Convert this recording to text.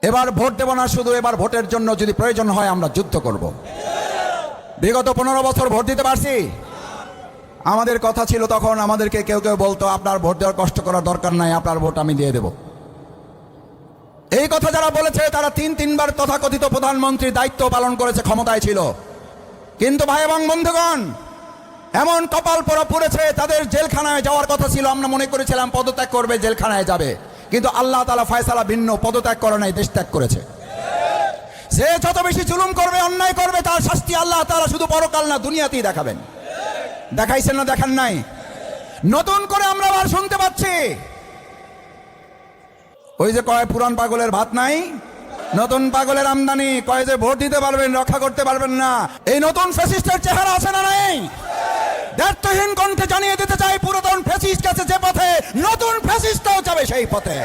এবার ভোট দেব না, শুধু এবার ভোটের জন্য যদি প্রয়োজন হয় আমরা যুদ্ধ করব। বিগত 15 বছর ভোট দিতে পারছি? আমাদের কথা ছিল তখন, আমাদেরকে কেউ কেউ বলতো আপনার ভোট দেওয়ার কষ্ট করার দরকার নাই, আপনার ভোট আমি দিয়ে দেব। এই কথা যারা বলেছে তারা 3-3বার তথাকথিত প্রধানমন্ত্রীর দায়িত্ব পালন করেছে, ক্ষমতায় ছিল। কিন্তু ভাই এবং বন্ধুগণ, এমন কপাল পোড়া পড়েছে, তাদের জেলখানায় যাওয়ার কথা ছিল। আমরা মনে করেছিলাম পদত্যাগ করবে, জেলখানায় যাবে, কিন্তু আল্লাহ তাআলা ফয়সালা ভিন্ন, পদত্যাগ করে নাই, দেশ ত্যাগ করেছে। সে যত বেশি জুলুম করবে, অন্যায় করবে, তার শাস্তি আল্লাহ তাআলা শুধু পরকাল না দুনিয়াতেই দেখাবেন। দেখাইছেন না দেখান নাই? নতুন করে আমরা আবার শুনতে পাচ্ছি, ওই যে কয় পুরান পাগলের ভাত নাই, নতুন পাগলের আমদানি। কয় যে ভোট দিতে পারবেন, রক্ষা করতে পারবেন না। এই নতুন ফ্যাসিস্টের চেহারা আছে না নাই? দায়িত্বহীন কণ্ঠে জানিয়ে দিতে চাই, পুরাতন ফ্যাসিস্ট গেছে যে পথে, নতুন ফ্যাসিস্টও যাবে সেই পথে।